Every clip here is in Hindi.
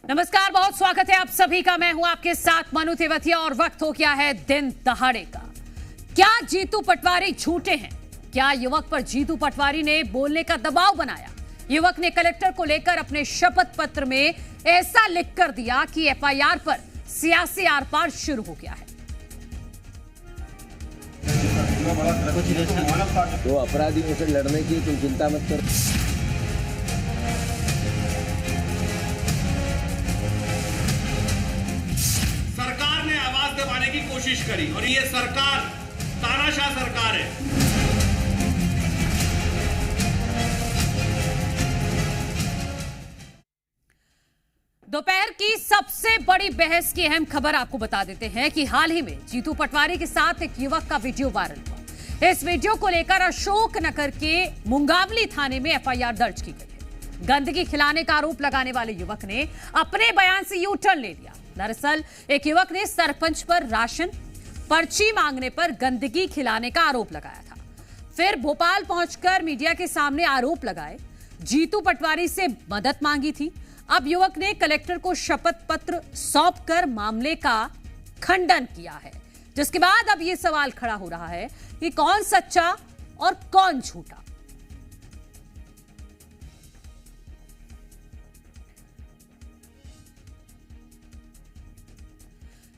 नमस्कार, बहुत स्वागत है आप सभी का। मैं हूं आपके साथ मनु तेवतिया और वक्त हो गया है दिन दहाड़े का। क्या जीतू पटवारी झूठे हैं? क्या युवक पर जीतू पटवारी ने बोलने का दबाव बनाया? युवक ने कलेक्टर को लेकर अपने शपथ पत्र में ऐसा लिख कर दिया कि एफआईआर पर सियासी आर-पार शुरू हो गया है। तो अपराधियों से लड़ने की तुम चिंता मत करो। सरकार ने आवाज दबाने की कोशिश करी और ये सरकार तानाशाह सरकार है। दोपहर की सबसे बड़ी बहस की अहम खबर आपको बता देते हैं कि हाल ही में जीतू पटवारी के साथ एक युवक का वीडियो वायरल हुआ। इस वीडियो को लेकर अशोकनगर के मुंगावली थाने में एफआईआर दर्ज की गई है। गंदगी खिलाने का आरोप लगाने वाले युवक ने अपने बयान से यू टर्न ले लिया। दरअसल एक युवक ने सरपंच पर राशन पर्ची मांगने पर गंदगी खिलाने का आरोप लगाया था। फिर भोपाल पहुंचकर मीडिया के सामने आरोप लगाए, जीतू पटवारी से मदद मांगी थी। अब युवक ने कलेक्टर को शपथ पत्र सौंपकर मामले का खंडन किया है, जिसके बाद अब यह सवाल खड़ा हो रहा है कि कौन सच्चा और कौन झूठा।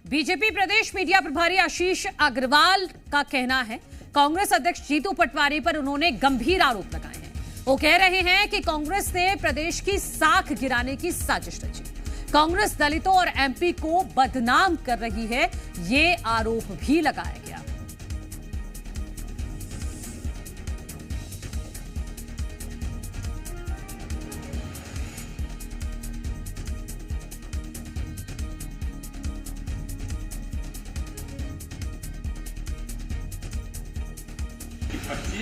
बीजेपी प्रदेश मीडिया प्रभारी आशीष अग्रवाल का कहना है, कांग्रेस अध्यक्ष जीतू पटवारी पर उन्होंने गंभीर आरोप लगाए हैं। वो कह रहे हैं कि कांग्रेस ने प्रदेश की साख गिराने की साजिश रची। कांग्रेस दलितों और एमपी को बदनाम कर रही है, ये आरोप भी लगाया गया।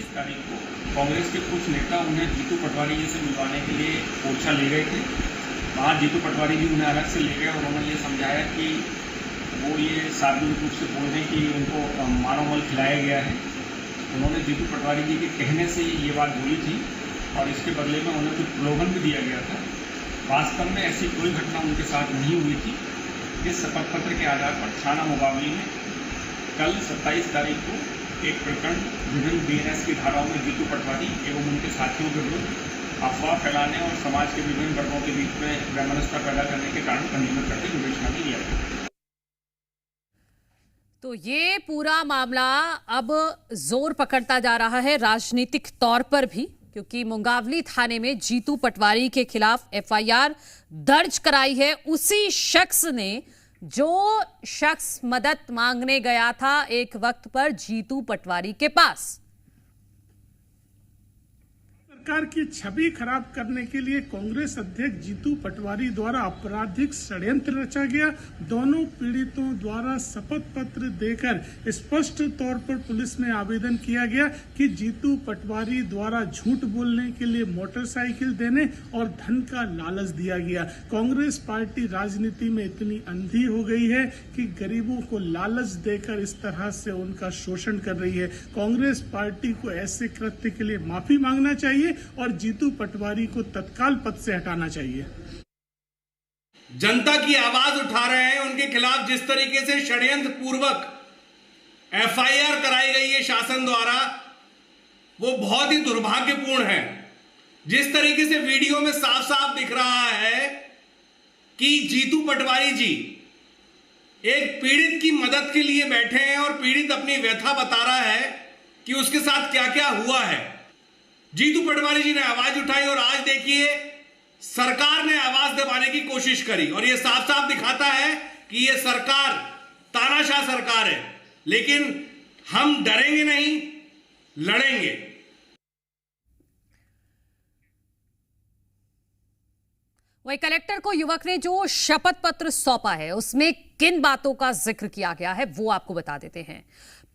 तारीख को कांग्रेस के कुछ नेता उन्हें जीतू पटवारी जी से मिलवाने के लिए ओरछा ले गए थे। वहाँ जीतू पटवारी जी उन्हें अलग से ले गए और उन्होंने ये समझाया कि वो ये सार्वजनिक रूप से बोल रहे हैं कि उनको मानव मल खिलाया गया है। उन्होंने जीतू पटवारी जी के कहने से ये बात बोली थी और इसके बदले में उन्हें कुछ प्रलोभन भी दिया गया था। वास्तव में ऐसी कोई घटना उनके साथ नहीं हुई थी। इस शपथ पत्र के आधार पर थाना मुंगावली में कल 27 तारीख को एक प्रकरण विभिन्न बीएनएस की धाराओं में जीतू पटवारी एवं उनके साथियों के विरुद्ध अफवाह फैलाने और समाज के विभिन्न वर्गों के बीच में वैमनस्यता पैदा करने के कारण पंजीबद्ध करके विवेचना में लिया गया। तो ये पूरा मामला अब जोर पकड़ता जा रहा है राजनीतिक तौर पर भी, क्योंकि मुंगावली थाने में जीतू पटवारी के खिलाफ एफआईआर दर्ज कराई है उसी शख्स ने जो शख्स मदद मांगने गया था एक वक्त पर जीतू पटवारी के पास। सरकार की छवि खराब करने के लिए कांग्रेस अध्यक्ष जीतू पटवारी द्वारा आपराधिक षड्यंत्र रचा गया। दोनों पीड़ितों द्वारा शपथ पत्र देकर स्पष्ट तौर पर पुलिस में आवेदन किया गया कि जीतू पटवारी द्वारा झूठ बोलने के लिए मोटरसाइकिल देने और धन का लालच दिया गया। कांग्रेस पार्टी राजनीति में इतनी अंधी हो गई है कि गरीबों को लालच देकर इस तरह से उनका शोषण कर रही है। कांग्रेस पार्टी को ऐसे कृत्य के लिए माफी मांगना चाहिए और जीतू पटवारी को तत्काल पद से हटाना चाहिए। जनता की आवाज उठा रहे हैं, उनके खिलाफ जिस तरीके से षड्यंत्र पूर्वक एफआईआर कराई गई है शासन द्वारा, वो बहुत ही दुर्भाग्यपूर्ण है। जिस तरीके से वीडियो में साफ साफ दिख रहा है कि जीतू पटवारी जी एक पीड़ित की मदद के लिए बैठे हैं और पीड़ित अपनी व्यथा बता रहा है कि उसके साथ क्या क्या हुआ है। जीतू पटवारी जी ने आवाज उठाई और आज देखिए सरकार ने आवाज दबाने की कोशिश करी और यह साफ साफ दिखाता है कि यह सरकार तानाशाह सरकार है। लेकिन हम डरेंगे नहीं, लड़ेंगे। वही कलेक्टर को युवक ने जो शपथ पत्र सौंपा है उसमें किन बातों का जिक्र किया गया है वो आपको बता देते हैं।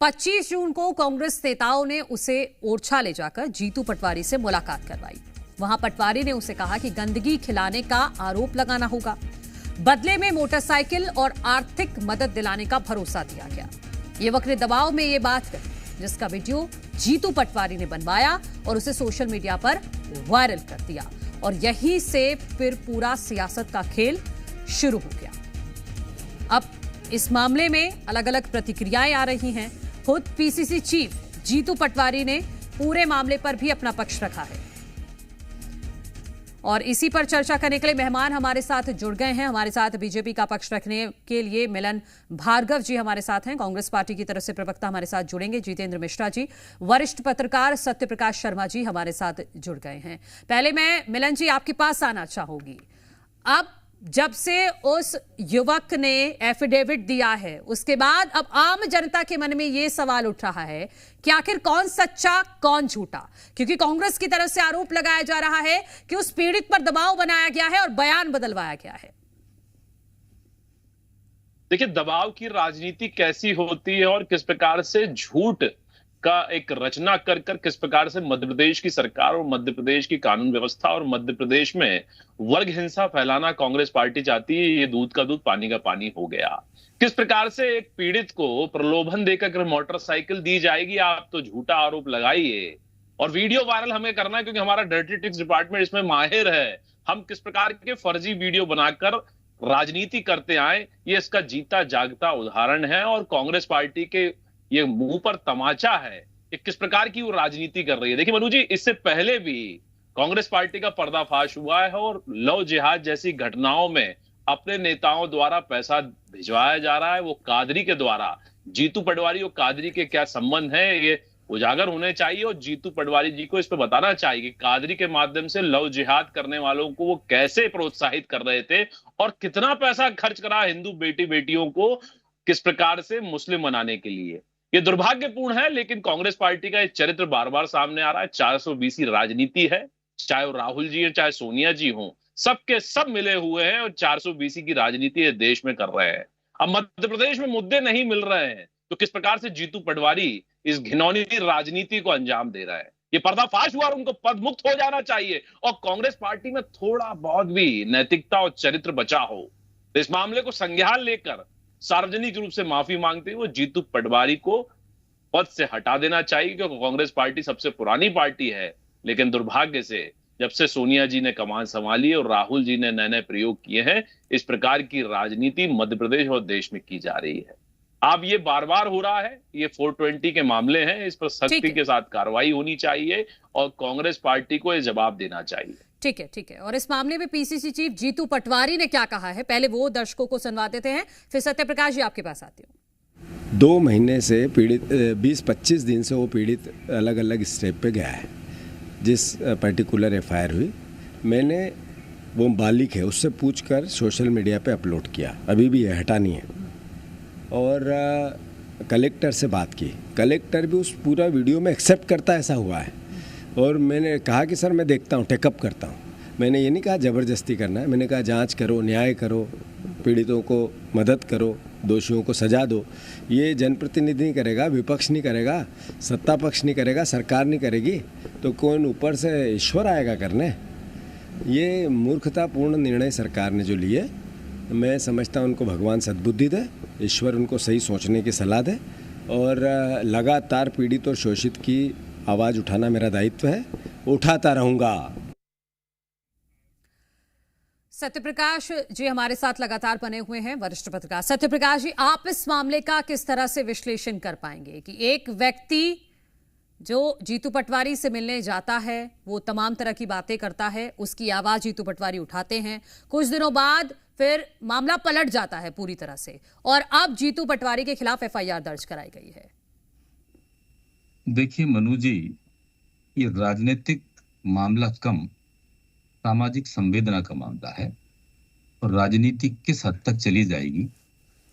25 जून को कांग्रेस नेताओं ने उसे ओरछा ले जाकर जीतू पटवारी से मुलाकात करवाई। वहां पटवारी ने उसे कहा कि गंदगी खिलाने का आरोप लगाना होगा, बदले में मोटरसाइकिल और आर्थिक मदद दिलाने का भरोसा दिया गया। युवक ने दबाव में ये बात कही, जिसका वीडियो जीतू पटवारी ने बनवाया और उसे सोशल मीडिया पर वायरल कर दिया। और यहीं से फिर पूरा सियासत का खेल शुरू हो गया। अब इस मामले में अलग अलग प्रतिक्रियाएं आ रही हैं। खुद पीसीसी चीफ जीतू पटवारी ने पूरे मामले पर भी अपना पक्ष रखा है और इसी पर चर्चा करने के लिए मेहमान हमारे साथ जुड़ गए हैं। हमारे साथ बीजेपी का पक्ष रखने के लिए मिलन भार्गव जी हमारे साथ हैं। कांग्रेस पार्टी की तरफ से प्रवक्ता हमारे साथ जुड़ेंगे जितेंद्र मिश्रा जी। वरिष्ठ पत्रकार सत्यप्रकाश शर्मा जी हमारे साथ जुड़ गए हैं। पहले मैं मिलन जी आपके पास आना चाहूंगी। अब जब से उस युवक ने एफिडेविट दिया है उसके बाद अब आम जनता के मन में यह सवाल उठ रहा है कि आखिर कौन सच्चा कौन झूठा, क्योंकि कांग्रेस की तरफ से आरोप लगाया जा रहा है कि उस पीड़ित पर दबाव बनाया गया है और बयान बदलवाया गया है। देखिए, दबाव की राजनीति कैसी होती है और किस प्रकार से झूठ का एक रचना कर किस प्रकार से मध्य प्रदेश की सरकार और मध्य प्रदेश की कानून व्यवस्था और मध्य प्रदेश में वर्ग हिंसा फैलाना कांग्रेस पार्टी चाहती है, ये दूध का दूध पानी का पानी हो गया। किस प्रकार से एक पीड़ित को प्रलोभन देकर मोटरसाइकिल दी जाएगी, आप तो झूठा आरोप लगाइए और वीडियो वायरल हमें करना है क्योंकि हमारा डर्टी ट्रिक्स डिपार्टमेंट इसमें माहिर है। हम किस प्रकार के फर्जी वीडियो बनाकर राजनीति करते आए, ये इसका जीता जागता उदाहरण है और कांग्रेस पार्टी के ये मुंह पर तमाचा है कि किस प्रकार की वो राजनीति कर रही है। देखिए मनु जी, इससे पहले भी कांग्रेस पार्टी का पर्दाफाश हुआ है और लव जिहाद जैसी घटनाओं में अपने नेताओं द्वारा पैसा भिजवाया जा रहा है। वो कादरी के द्वारा, जीतू पटवारी और कादरी के क्या संबंध है ये उजागर होने चाहिए और जीतू पटवारी जी को इस पर बताना चाहिए कि कादरी के माध्यम से लव जिहाद करने वालों को वो कैसे प्रोत्साहित कर रहे थे और कितना पैसा खर्च करा हिंदू बेटी बेटियों को किस प्रकार से मुस्लिम बनाने के लिए। ये दुर्भाग्यपूर्ण है, लेकिन कांग्रेस पार्टी का ये चरित्र बार बार सामने आ रहा है। 420 राजनीति है, चाहे वो राहुल जी है चाहे सोनिया जी हो, सबके सब मिले हुए हैं और 420 की राजनीति देश में कर रहे हैं। अब मध्य प्रदेश में मुद्दे नहीं मिल रहे हैं तो किस प्रकार से जीतू पटवारी इस घिनौनी राजनीति को अंजाम दे रहा है। ये पर्दाफाश हुआ और उनको पद मुक्त हो जाना चाहिए और कांग्रेस पार्टी में थोड़ा बहुत भी नैतिकता और चरित्र बचा हो तो इस मामले को संज्ञान लेकर सार्वजनिक रूप से माफी मांगते हुए जीतू पटवारी को पद से हटा देना चाहिए, क्योंकि कांग्रेस पार्टी सबसे पुरानी पार्टी है। लेकिन दुर्भाग्य से जब से सोनिया जी ने कमान संभाली और राहुल जी ने नए नए प्रयोग किए हैं, इस प्रकार की राजनीति मध्य प्रदेश और देश में की जा रही है। अब ये बार बार हो रहा है, ये 420 के मामले हैं, इस पर सख्ती के साथ कार्रवाई होनी चाहिए और कांग्रेस पार्टी को ये जवाब देना चाहिए। ठीक है। और इस मामले में पीसीसी चीफ जीतू पटवारी ने क्या कहा है, पहले वो दर्शकों को सुनवा देते हैं, फिर सत्यप्रकाश जी आपके पास आती हूँ। 2 महीने से पीड़ित 20-25 दिन से वो पीड़ित अलग अलग स्टेप पे गया है। जिस पर्टिकुलर एफआईआर हुई, मैंने वो बालिक है उससे पूछकर सोशल मीडिया पे अपलोड किया, अभी भी ये हटा नहीं है। और कलेक्टर से बात की, कलेक्टर भी उस पूरा वीडियो में एक्सेप्ट करता ऐसा हुआ है। और मैंने कहा कि सर मैं देखता हूँ, टेकअप करता हूँ। मैंने ये नहीं कहा ज़बरदस्ती करना है, मैंने कहा जांच करो, न्याय करो, पीड़ितों को मदद करो, दोषियों को सजा दो। ये जनप्रतिनिधि नहीं करेगा, विपक्ष नहीं करेगा, सत्ता पक्ष नहीं करेगा, सरकार नहीं करेगी, तो कौन ऊपर से ईश्वर आएगा करने? ये मूर्खतापूर्ण निर्णय सरकार ने जो लिए, मैं समझता हूँ उनको भगवान सद्बुद्धि दे, ईश्वर उनको सही सोचने की सलाह दे और लगातार पीड़ित और शोषित की आवाज़ उठाना मेरा दायित्व है, उठाता रहूँगा। सत्यप्रकाश जी हमारे साथ लगातार बने हुए हैं, वरिष्ठ पत्रकार। सत्यप्रकाश जी, आप इस मामले का किस तरह से विश्लेषण कर पाएंगे कि एक व्यक्ति जो जीतू पटवारी से मिलने जाता है, वो तमाम तरह की बातें करता है, उसकी आवाज जीतू पटवारी उठाते हैं, कुछ दिनों बाद फिर मामला पलट जाता है पूरी तरह से और अब जीतू पटवारी के खिलाफ एफआईआर दर्ज कराई गई है। देखिए मनु जी, ये राजनीतिक मामला कम सामाजिक संवेदना का मामला है और राजनीति किस हद तक चली जाएगी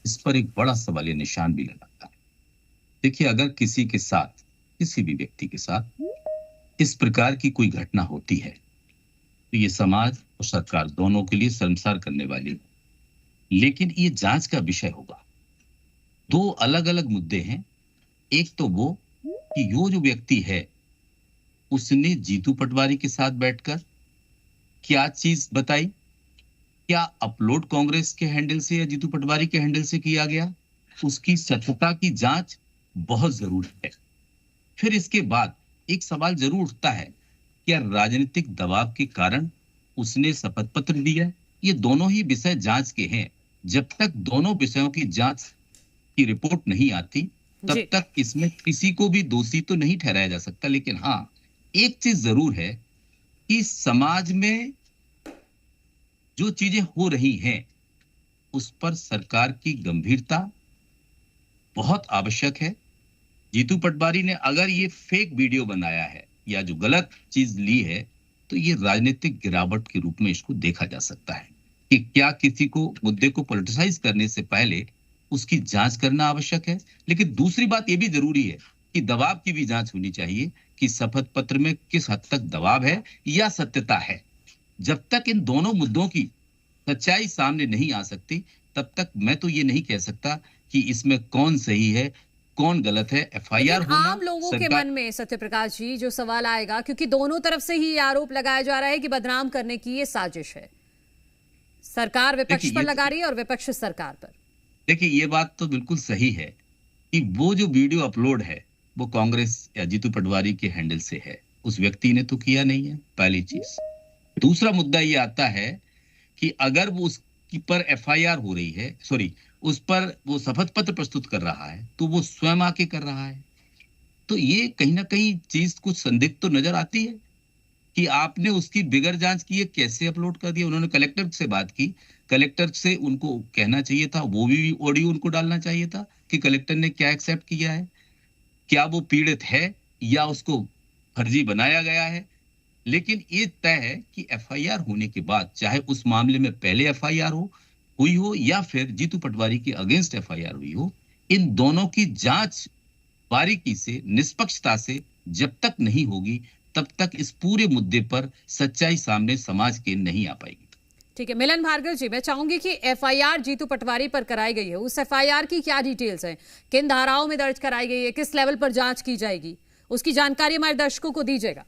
इस पर एक बड़ा सवालिया निशान भी लगाता है। देखिए, अगर किसी के साथ, किसी भी व्यक्ति के साथ इस प्रकार की कोई घटना होती है तो ये समाज और सरकार दोनों के लिए शर्मसार करने वाली है। लेकिन ये जांच का विषय होगा। 2 अलग अलग मुद्दे हैं। एक तो वो कि जो व्यक्ति है उसने जीतू पटवारी के साथ बैठकर क्या चीज बताई, क्या अपलोड कांग्रेस के हैंडल से या जीतू पटवारी के हैंडल से किया गया, उसकी सत्यता की जांच बहुत जरूरी है। फिर इसके बाद एक सवाल जरूर उठता है, क्या राजनीतिक दबाव के कारण उसने शपथ पत्र दिया ये दोनों ही विषय जांच के हैं। जब तक दोनों विषयों की जांच की रिपोर्ट नहीं आती तब तक इसमें किसी को भी दोषी तो नहीं ठहराया जा सकता। लेकिन हाँ, एक चीज जरूर है कि समाज में जो चीजें हो रही हैं उस पर सरकार की गंभीरता बहुत आवश्यक है। जीतू पटवारी ने अगर ये फेक वीडियो बनाया है या जो गलत चीज ली है तो ये राजनीतिक गिरावट के रूप में इसको देखा जा सकता है कि क्या किसी को मुद्दे को पॉलिटिसाइज करने से पहले उसकी जांच करना आवश्यक है। लेकिन दूसरी बात ये भी जरूरी है कि दबाव की भी जांच होनी चाहिए कि शपथ पत्र में किस हद तक दबाव है या सत्यता है। जब तक इन दोनों मुद्दों की सच्चाई सामने नहीं आ सकती तब तक मैं तो ये नहीं कह सकता कि इसमें कौन सही है कौन गलत है। एफआईआर होना आम लोगों के मन में सत्यप्रकाश जी जो सवाल आएगा, क्योंकि दोनों तरफ से ही आरोप लगाया जा रहा है कि बदनाम करने की ये साजिश है, सरकार विपक्ष पर लगा रही है और विपक्ष सरकार पर। देखिए, ये बात तो बिल्कुल सही है कि वो जो वीडियो अपलोड है वो कांग्रेस या जीतू पटवारी के हैंडल से है, उस व्यक्ति ने तो किया नहीं है, पहली चीज। दूसरा मुद्दा ये आता है कि अगर वो उसकी पर एफआईआर हो रही है, सॉरी, उस पर वो शपथ पत्र प्रस्तुत कर रहा है तो वो स्वयं आके कर रहा है, तो ये कहीं ना कहीं चीज कुछ संदिग्ध तो नजर आती है कि आपने उसकी बिगर जांच की कैसे अपलोड कर दिया। उन्होंने कलेक्टर से बात की, कलेक्टर से उनको कहना चाहिए था, वो भी ऑडियो उनको डालना चाहिए था कि कलेक्टर ने क्या एक्सेप्ट किया है, क्या वो पीड़ित है या उसको फर्जी बनाया गया है। लेकिन ये तय है कि एफआईआर होने के बाद, चाहे उस मामले में पहले एफआईआर हुई हो या फिर जीतू पटवारी के अगेंस्ट एफआईआर हुई हो, इन दोनों की जांच बारीकी से, निष्पक्षता से जब तक नहीं होगी तब तक इस पूरे मुद्दे पर सच्चाई सामने समाज के नहीं आ पाएगी। ठीक है मिलन भार्गव जी, मैं चाहूंगी कि एफआईआर जीतू पटवारी पर कराई गई है, उस एफआईआर की क्या डिटेल्स हैं, किन धाराओं में दर्ज कराई गई है, किस लेवल पर जांच की जाएगी, उसकी जानकारी हमारे दर्शकों को दीजिएगा।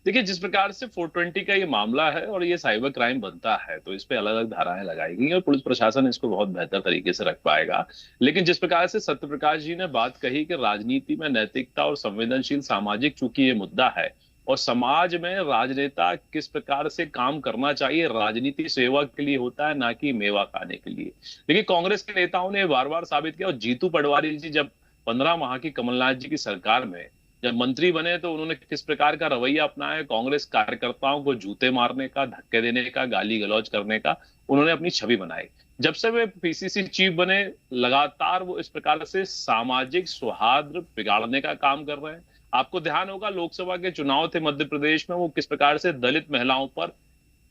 देखिए, जिस प्रकार से 420 का ये मामला है और ये साइबर क्राइम बनता है तो इस पे अलग अलग धाराएं लगाई गई और पुलिस प्रशासन इसको बहुत बेहतर तरीके से रख पाएगा। लेकिन जिस प्रकार से सत्यप्रकाश जी ने बात कही कि राजनीति में नैतिकता और संवेदनशील सामाजिक चूंकि ये मुद्दा है और समाज में राजनेता किस प्रकार से काम करना चाहिए, राजनीति सेवा के लिए होता है ना कि मेवा खाने के लिए। लेकिन कांग्रेस के नेताओं ने बार बार साबित किया और जीतू पटवारी जी जब 15 माह की कमलनाथ जी की सरकार में जब मंत्री बने तो उन्होंने किस प्रकार का रवैया अपनाया, कांग्रेस कार्यकर्ताओं को जूते मारने का, धक्के देने का, गाली गलौज करने का उन्होंने अपनी छवि बनाई। जब से वे पीसीसी चीफ बने लगातार वो इस प्रकार से सामाजिक सौहार्द बिगाड़ने का काम कर रहे हैं। आपको ध्यान होगा लोकसभा के चुनाव थे मध्य प्रदेश में, वो किस प्रकार से दलित महिलाओं पर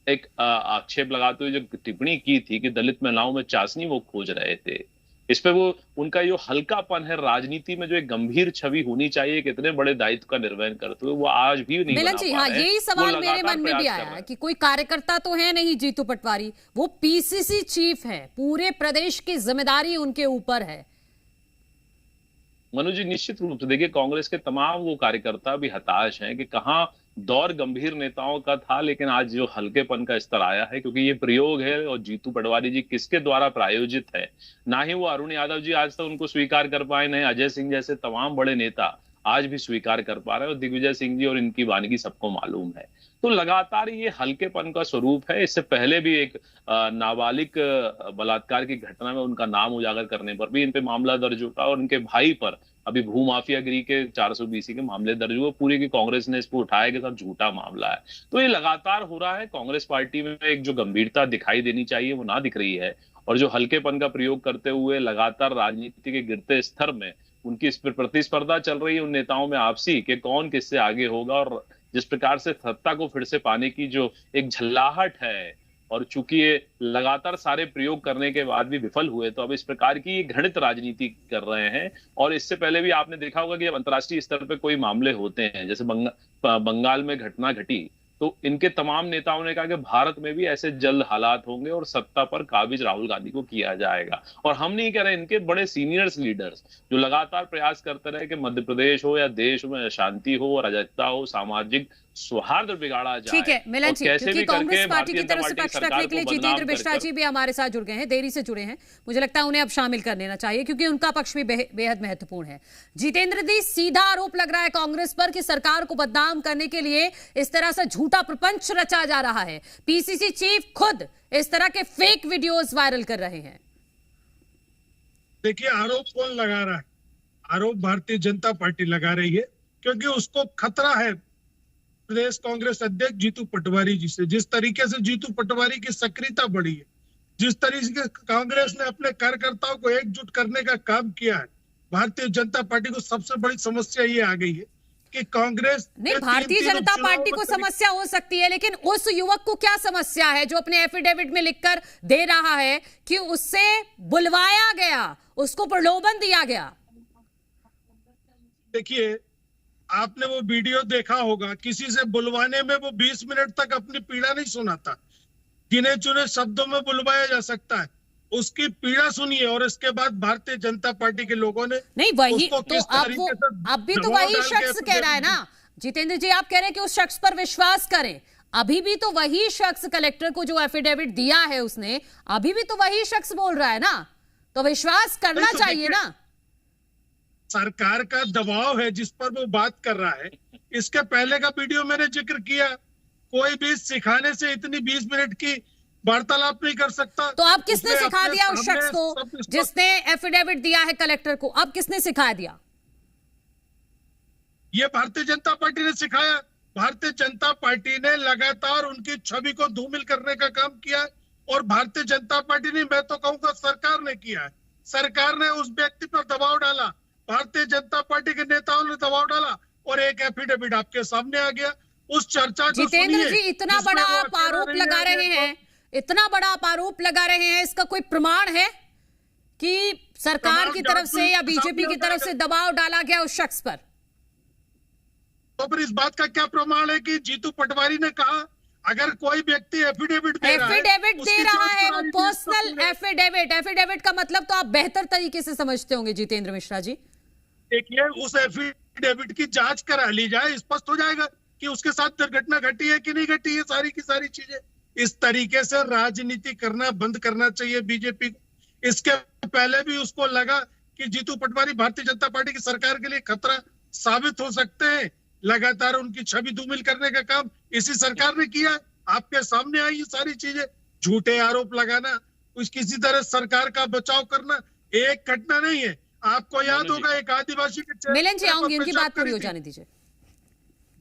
एक आक्षेप लगाते हुए जो टिप्पणी की थी कि दलित महिलाओं में चाशनी वो खोज रहे थे। इस पे वो उनका जो हल्कापन है, राजनीति में जो एक गंभीर छवि होनी चाहिए कितने बड़े दायित्व का निर्वहन करते हुए, वो आज भी नहीं बना पा रहे हैं। हाँ, यही सवाल मेरे मन में भी आया कि कोई कार्यकर्ता तो है नहीं जीतू पटवारी, वो पीसीसी चीफ है, पूरे प्रदेश की जिम्मेदारी उनके ऊपर है। मनु जी, निश्चित रूप से देखिए कांग्रेस के तमाम वो कार्यकर्ता भी हताश हैं कि कहां दौर गंभीर नेताओं का था लेकिन आज जो हल्केपन का स्तर आया है, क्योंकि ये प्रयोग है और जीतू पटवारी जी किसके द्वारा प्रायोजित है, ना ही वो अरुण यादव जी आज तक उनको स्वीकार कर पाए, नहीं अजय सिंह जैसे तमाम बड़े नेता आज भी स्वीकार कर पा रहे हैं और दिग्विजय सिंह जी और इनकी वानगी सबको मालूम है। तो लगातार ये हल्केपन का स्वरूप है। इससे पहले भी एक नाबालिग बलात्कार की घटना में उनका नाम उजागर करने पर भी इन पे मामला दर्ज हुआ और उनके भाई पर अभी भूमाफियागिरी के 420 के मामले दर्ज हुए, पूरी की कांग्रेस ने इसको उठाया कि सब झूठा मामला है। तो ये लगातार हो रहा है। कांग्रेस पार्टी में एक जो गंभीरता दिखाई देनी चाहिए वो ना दिख रही है और जो हल्केपन का प्रयोग करते हुए लगातार राजनीति के गिरते स्तर में उनकी इस पर प्रतिस्पर्धा चल रही है उन नेताओं में आपसी कि कौन किससे आगे होगा। और जिस प्रकार से सत्ता को फिर से पाने की जो एक झल्लाहट है और चूंकि ये लगातार सारे प्रयोग करने के बाद भी विफल हुए तो अब इस प्रकार की घृणित राजनीति कर रहे हैं। और इससे पहले भी आपने देखा होगा कि जब अंतर्राष्ट्रीय स्तर पर कोई मामले होते हैं, जैसे बंगाल में घटना घटी, तो इनके तमाम नेताओं ने कहा कि भारत में भी ऐसे जल्द हालात होंगे और सत्ता पर काबिज राहुल गांधी को किया जाएगा। और हम नहीं कह रहे, इनके बड़े सीनियर्स लीडर्स जो लगातार प्रयास करते रहे कि मध्य प्रदेश हो या देश में शांति हो, अराजकता हो, सामाजिक सौहार्द बिगाड़ा जाए। ठीक है मिलन जी, क्योंकि कांग्रेस पार्टी की तरफ से पक्ष रखने के लिए जितेंद्र मिश्रा जी भी हमारे साथ जुड़ गए हैं, देरी से जुड़े हैं, मुझे लगता है उन्हें अब शामिल कर लेना चाहिए क्योंकि उनका पक्ष भी बेहद महत्वपूर्ण है। जितेंद्र जी, सीधा आरोप लग रहा है कांग्रेस पर कि सरकार को बदनाम करने के लिए इस तरह से झूठा प्रपंच रचा जा रहा है। पीसीसी चीफ खुद इस तरह के फेक वीडियोस वायरल कर रहे हैं। देखिए, आरोप कौन लगा रहा है? आरोप भारतीय जनता पार्टी लगा रही है, क्योंकि उसको खतरा है प्रदेश कांग्रेस अध्यक्ष जीतू पटवारी जी से। जिस तरीके से जीतू पटवारी की सक्रियता बढ़ी है, जिस तरीके से कांग्रेस ने अपने कार्यकर्ताओं को एकजुट करने का काम किया है, भारतीय जनता पार्टी को सबसे बड़ी समस्या ये आ गई है कि कांग्रेस नहीं, भारतीय जनता पार्टी को समस्या हो सकती है, लेकिन उस युवक को क्या समस्या है जो अपने एफिडेविट में लिखकर दे रहा है कि उससे बुलवाया गया, उसको प्रलोभन दिया गया? देखिए, आपने वो वीडियो देखा होगा, किसी से बुलवाने में वो 20 मिनट तक अपनी पीड़ा नहीं सुनाता, गिने चुने शब्दों में बुलवाया जा सकता है। उसकी पीड़ा सुनिए और इसके बाद भारतीय जनता पार्टी के लोगों ने नहीं, वही तो अब भी तो वही शख्स कह रहा है ना जितेंद्र जी, आप कह रहे हैं कि उस शख्स पर विश्वास करें, अभी भी तो वही शख्स कलेक्टर को जो एफिडेविट दिया है उसने, अभी भी तो वही शख्स बोल रहा है ना, तो विश्वास करना चाहिए ना। सरकार का दबाव है जिस पर वो बात कर रहा है। इसके पहले का वीडियो मैंने जिक्र किया, कोई भी सिखाने से इतनी 20 मिनट की वार्तालाप नहीं कर सकता। तो अब किसने सिखा दिया उस शख्स को जिसने एफिडेविट दिया है कलेक्टर को? अब किसने सिखा दिया? ये भारतीय जनता पार्टी ने सिखाया। भारतीय जनता पार्टी ने लगातार उनकी छवि को धूमिल करने का काम किया है, और भारतीय जनता पार्टी ने, मैं तो कहूंगा सरकार ने किया है। सरकार ने उस व्यक्ति पर दबाव डाला, भारतीय जनता पार्टी के नेताओं ने दबाव डाला और एक एफिडेविट आपके सामने आ गया। उस चर्चा को जितेंद्र जी, इतना बड़ा आप आरोप लगा रहे हैं, इतना बड़ा आप आरोप लगा रहे हैं, इसका कोई प्रमाण है कि सरकार की तरफ से या बीजेपी की तरफ से दबाव डाला गया उस शख्स पर? तो फिर इस बात का क्या प्रमाण है कि जीतू पटवारी ने कहा अगर कोई व्यक्ति एफिडेविट दे रहा है वो पर्सनल एफिडेविट का मतलब तो आप बेहतर तरीके से समझते होंगे जितेंद्र मिश्रा जी। देखिए, उस एफिडेविट की जांच करा ली जाए, स्पष्ट हो जाएगा कि उसके साथ दुर्घटना घटी है कि नहीं घटी है, सारी की सारी चीजें। इस तरीके से राजनीति करना बंद करना चाहिए बीजेपी को। इसके पहले भी उसको लगा कि जीतू पटवारी भारतीय जनता पार्टी की सरकार के लिए खतरा साबित हो सकते हैं। लगातार उनकी छवि धूमिल करने का काम इसी सरकार ने किया। आपके सामने आई ये सारी चीजें, झूठे आरोप लगाना, किसी तरह सरकार का बचाव करना एक घटना नहीं है। आपको याद होगा एक आदिवासी के चेहरे मिलन जी आऊंगी, उनकी बात पूरी हो जाने दीजिए।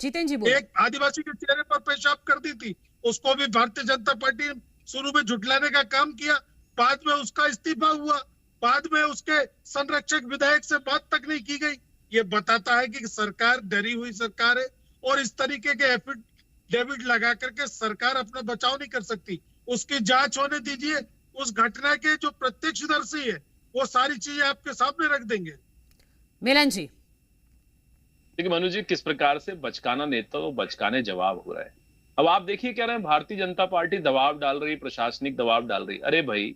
जितेंद्र जी बोलिए। एक आदिवासी के चेहरे पर पेशाब कर दी थी, उसको भी भारतीय जनता पार्टी ने शुरू में झुठलाने का काम किया, बाद में उसका इस्तीफा हुआ, बाद में उसके संरक्षक विधायक से बात तक नहीं की गई। ये बताता है कि सरकार डरी हुई सरकार है, और इस तरीके के एफिडेविट लगा करके सरकार अपना बचाव नहीं कर सकती। उसकी जांच होने दीजिए, उस घटना के जो प्रत्यक्षदर्शी है वो सारी चीजें आपके सामने रख देंगे। मिलन जी, देखिए मनु जी, किस प्रकार से बचकाना नेता तो बचकाने जवाब हो रहा है। अब आप देखिए कह रहे हैं भारतीय जनता पार्टी दबाव डाल रही, प्रशासनिक दबाव डाल रही। अरे भाई,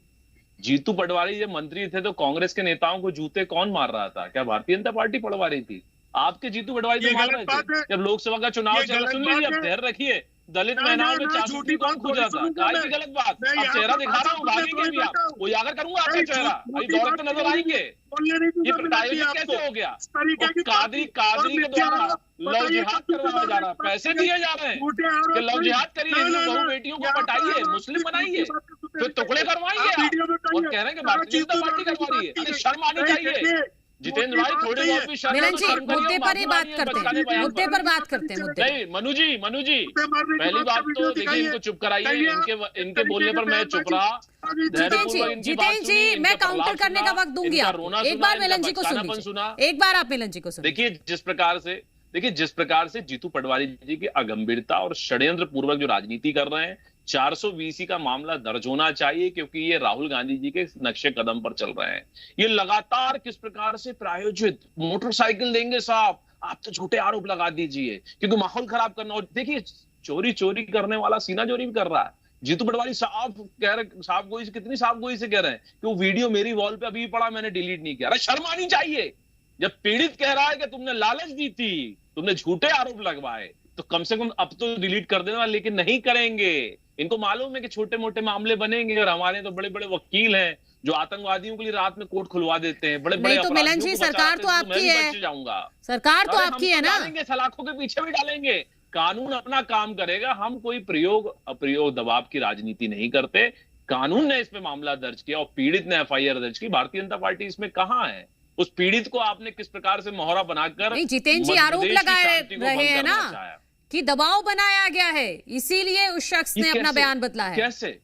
जीतू पटवारी जब मंत्री थे तो कांग्रेस के नेताओं को जूते कौन मार रहा था? क्या भारतीय जनता पार्टी पड़वा रही थी? आपके जीतू पटवारी तो मार रहे थे जब लोकसभा का चुनाव चल रहा। सुन लीजिए, अब धैर्य रखिए। दलित महिलाओं में चाकू कौन खोजा था? काय की गलत बात। अब चेहरा दिखा रहा हूँ, भागेंगे भी आप, वो यागर करूंगा आपका चेहरा, अभी दौड़ते नजर आएंगे। ये प्रायोजित कैसे हो गया? कादरी के द्वारा लव जिहाद करवाया जा रहा है, पैसे दिए जा रहे हैं कि लव जिहाद करिए, बहू बेटियों को पटाइए, मुस्लिम बनाइए, फिर टुकड़े करवाएंगे आप, और कह रहे हैं कि भारतीय जनता पार्टी करवा रही है। अरे शर्म आनी चाहिए जितेंद्र भाई, थोड़ी बहुत भी शर्म। मिलन जी, मुद्दे पर ही बात करते हैं, मुद्दे पर बात करते हैं। नहीं मनु जी, पहली बात तो देखिए, इनको चुप कराइए, इनके बोलने पर मैं चुप रहा। जितेंद्र जी, मैं काउंटर करने का वक्त दूंगी आपको। एक बार मिलन जी को सुना, एक बार आप मिलन जी को सुनिए। देखिए जिस प्रकार से जीतू पटवारी जी की अगंभीरता और षड्यंत्र पूर्वक जो राजनीति कर रहे हैं, 420 का मामला दर्ज होना चाहिए, क्योंकि ये राहुल गांधी जी के नक्शे कदम पर चल रहे हैं। ये लगातार किस प्रकार से प्रायोजित मोटरसाइकिल देंगे साहब, आप तो झूठे आरोप लगा दीजिए क्योंकि माहौल खराब करना। और देखिए, चोरी करने वाला सीना चोरी भी कर रहा है। जीतू पटवारी साफ कह रहे, साफ गोई से, कितनी साफ गोई से कह रहे हैं कि वो वीडियो मेरी वॉल पे अभी पड़ा, मैंने डिलीट नहीं किया। अरे शर्म आनी चाहिए जब पीड़ित कह रहा है कि तुमने लालच दी थी, तुमने झूठे आरोप लगवाए, तो कम से कम अब तो डिलीट कर देना, लेकिन नहीं करेंगे। इनको मालूम है कि छोटे मोटे मामले बनेंगे, और हमारे तो बड़े बड़े वकील हैं जो आतंकवादियों के लिए रात में कोर्ट खुलवा देते हैं, बड़े बड़े नहीं तो मिलन जी, सरकार तो आपकी है, जाऊंगा, सरकार तो आपकी है ना, डालेंगे सलाखों के पीछे भी डालेंगे, कानून अपना काम करेगा। हम कोई प्रयोग अप्रयोग दबाव की राजनीति नहीं करते। कानून ने इस पे मामला दर्ज किया और पीड़ित ने एफआईआर दर्ज की। भारतीय जनता पार्टी इसमें कहां है? उस पीड़ित को आपने किस प्रकार से मोहरा बनाकर, नहीं जितेंद्र जी आरोप लगाए रहे हैं ना कि दबाव बनाया गया है, इसीलिए उस शख्स ने अपना बयान बदला है। कैसे?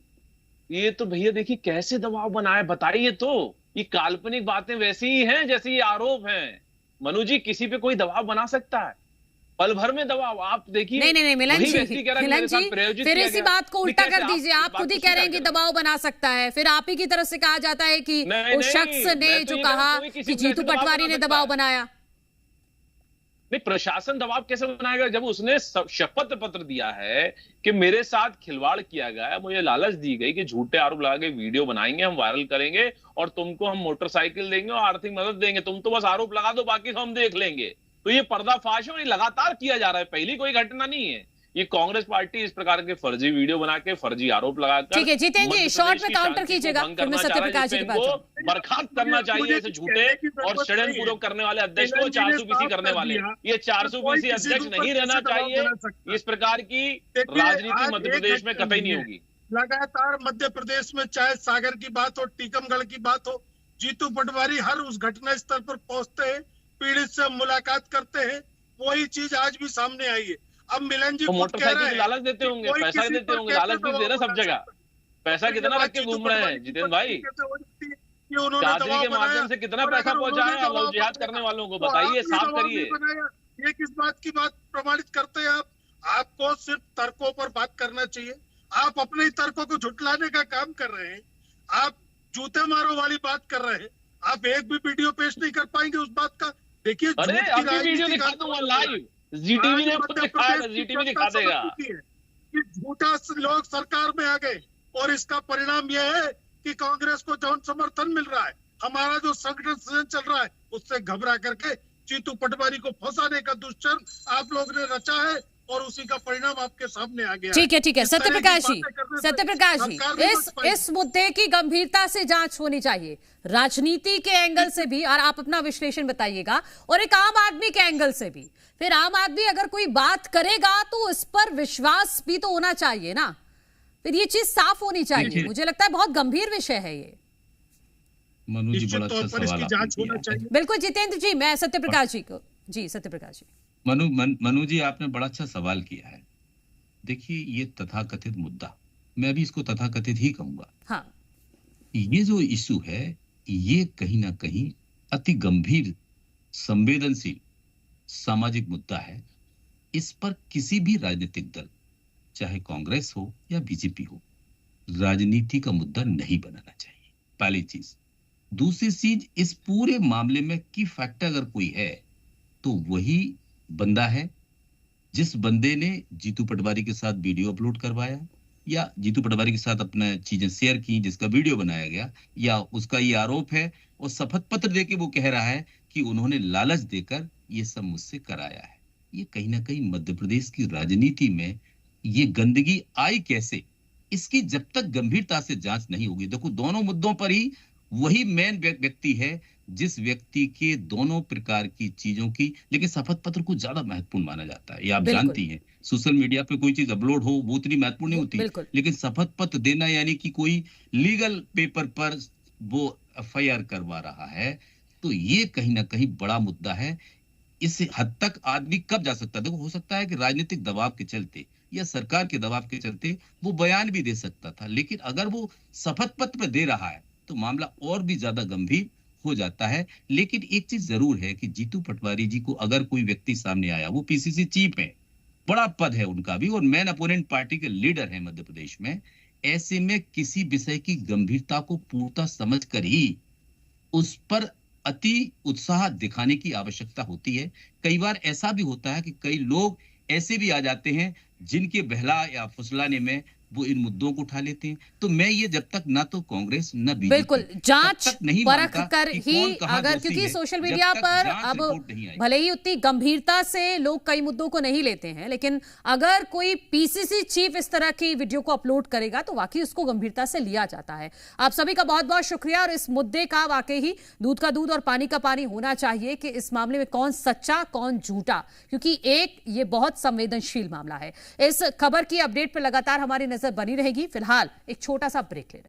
ये तो भैया देखिए कैसे दबाव बनाया, बताइए तो। ये काल्पनिक बातें वैसी ही हैं जैसे ये आरोप हैं। मनु जी, किसी पे कोई दबाव बना सकता है? पल भर में दबाव, आप देखिए। नहीं मिलन जी, फिर इसी बात को उल्टा कर दीजिए। आप खुद ही कह रहे हैं कि दबाव बना सकता है, फिर आप ही की तरफ से कहा जाता है कि उस शख्स ने जो कहा कि जीतू पटवारी ने दबाव बनाया। नहीं, प्रशासन दबाव कैसे बनाएगा जब उसने शपथ पत्र दिया है कि मेरे साथ खिलवाड़ किया गया, मुझे लालच दी गई कि झूठे आरोप लगा के वीडियो बनाएंगे, हम वायरल करेंगे और तुमको हम मोटरसाइकिल देंगे और आर्थिक मदद देंगे, तुम तो बस आरोप लगा दो, बाकी हम देख लेंगे। तो ये पर्दाफाश है और ये लगातार किया जा रहा है, पहली कोई घटना नहीं है। ये कांग्रेस पार्टी इस प्रकार के फर्जी वीडियो बना के, फर्जी आरोप लगाकर, ठीक है जितेंद्र जी, शॉर्ट में काउंटर कीजिएगा, फिर मैं सत्यप्रकाश जी की बात बर्खास्त करना चाहिए ऐसे झूठे और षड्यंत्र पूर्वक करने वाले अध्यक्ष को, 400 करने वाले। ये 400 अध्यक्ष नहीं रहना चाहिए। इस प्रकार की राजनीति मध्य प्रदेश में कतई नहीं होगी। लगातार मध्य प्रदेश में चाहे सागर की बात हो, टीकमगढ़ की बात हो, जीतू पटवारी हर उस घटना स्थल पर पहुंचते हैं, पीड़ित से मुलाकात करते हैं। वही चीज आज भी सामने आई है। अब मिलन जी मोटरसाइकिल लालच देते होंगे, पैसा देते होंगे, लालच भी दे रहे सब जगह। पैसा कितना रख के घूम रहे हैं जितेंद्र भाई? चार्जिंग के माध्यम से कितना पैसा पहुंचा है लव जिहाद करने वालों को? बताइए, साफ करिए। ये किस बात की बात प्रमाणित करते हैं आप? आपको सिर्फ तर्कों पर बात करना चाहिए। आप अपने ही तर्कों को झुटलाने का काम कर रहे हैं। आप जूते मारो वाली बात कर रहे हैं। आप एक भी वीडियो पेश नहीं कर पाएंगे उस बात का। देखिए, वीडियो दिखा दूंगा लाइव, जीटीवी ने खुद दिखाया, जीटीवी दिखा देगा कि झूठा लोग सरकार में आ गए और इसका परिणाम यह है कि कांग्रेस को जौन समर्थन मिल रहा है, हमारा जो संगठन चल रहा है, उससे घबरा करके जीतू पटवारी को फंसाने का दुष्चर्य आप लोग ने रचा है और उसी का परिणाम आपके सामने आ गया। ठीक है सत्यप्रकाश जी, इस मुद्दे की गंभीरता से जांच होनी चाहिए, राजनीति के एंगल से भी, और आप अपना विश्लेषण बताइएगा, और एक आम आदमी के एंगल से भी। फिर आम आदमी अगर कोई बात करेगा तो उस पर विश्वास भी तो होना चाहिए ना, फिर ये चीज साफ होनी चाहिए। मुझे लगता है बहुत गंभीर विषय है ये। मनु जी, बड़ा अच्छा सवाल आपने किया। बिल्कुल जितेंद्र जी, मैं सत्यप्रकाश जी को, जी सत्यप्रकाश जी। मनु जी, आपने बड़ा अच्छा सवाल किया है। देखिए, ये तथाकथित मुद्दा, मैं भी इसको तथाकथित ही कहूंगा। हाँ। ये जो इशू है, ये कहीं ना कहीं अति गंभीर, संवेदनशील सामाजिक मुद्दा है। इस पर किसी भी राजनीतिक दल, चाहे कांग्रेस हो या बीजेपी हो, राजनीति का मुद्दा नहीं बनाना चाहिए, पहली चीज। दूसरी चीज, इस पूरे मामले में की फैक्टर अगर कोई है तो वही बंदा है जिस बंदे ने जीतू पटवारी के साथ वीडियो अपलोड करवाया, या जीतू पटवारी के साथ अपना चीजें शेयर की जिसका वीडियो बनाया गया, या उसका ये आरोप है और शपथ पत्र देके वो कह रहा है कि उन्होंने लालच देकर ये सब मुझसे कराया है। ये कहीं ना कहीं मध्य प्रदेश की राजनीति में ये गंदगी आई कैसे, इसकी जब तक गंभीरता से जांच नहीं होगी। देखो, दोनों मुद्दों पर ही वही मेन व्यक्ति है जिस व्यक्ति के दोनों प्रकार की चीजों की, लेकिन शपथ पत्र को ज्यादा महत्वपूर्ण माना जाता है। ये आप जानती हैं, सोशल मीडिया पे कोई चीज अपलोड हो वो उतनी महत्वपूर्ण नहीं होती, लेकिन शपथ पत्र देना, यानी कि कोई लीगल पेपर पर वो एफआईआर करवा रहा है, तो ये कहीं ना कहीं बड़ा मुद्दा है। इस हद तक आदमी कब जा सकता है? देखो, हो सकता है कि राजनीतिक दबाव के चलते या सरकार के दबाव के चलते वो बयान भी दे सकता था, लेकिन अगर वो शपथ पत्र दे रहा है तो मामला और भी ज्यादा गंभीर हो जाता है। लेकिन एक चीज जरूर है कि जीतू पटवारी जी को अगर कोई व्यक्ति सामने आया, वो पीसीसी चीफ है, बड़ा पद है उनका भी, और मेन अपोनेंट पार्टी के लीडर है मध्य प्रदेश में, ऐसे में किसी विषय की गंभीरता को पूर्णतः समझ कर ही उस पर अति उत्साह दिखाने की आवश्यकता होती है। कई बार ऐसा भी होता है कि कई लोग ऐसे भी आ जाते हैं जिनके बहला या फुसलाने में वो इन मुद्दों को उठा लेते हैं। तो मैं ये जब तक ना तो कांग्रेस न बीजेपी बिल्कुल जांच नहीं परख मानता कर कि ही, कौन कहाँ अगर दोषी क्योंकि है, सोशल जब मीडिया तक पर जांच अब रिपोर्ट नहीं आएगी। भले ही उतनी गंभीरता से लोग कई मुद्दों को नहीं लेते हैं, लेकिन अगर कोई पीसीसी चीफ इस तरह की वीडियो को अपलोड करेगा तो वाकई उसको गंभीरता से लिया जाता है। आप सभी का बहुत बहुत शुक्रिया। और इस मुद्दे का वाकई ही दूध का दूध और पानी का पानी होना चाहिए कि इस मामले में कौन सच्चा कौन झूठा, क्योंकि ये बहुत संवेदनशील मामला है। इस खबर की अपडेट पर लगातार हमारी नजर बनी रहेगी। फिलहाल एक छोटा सा ब्रेक ले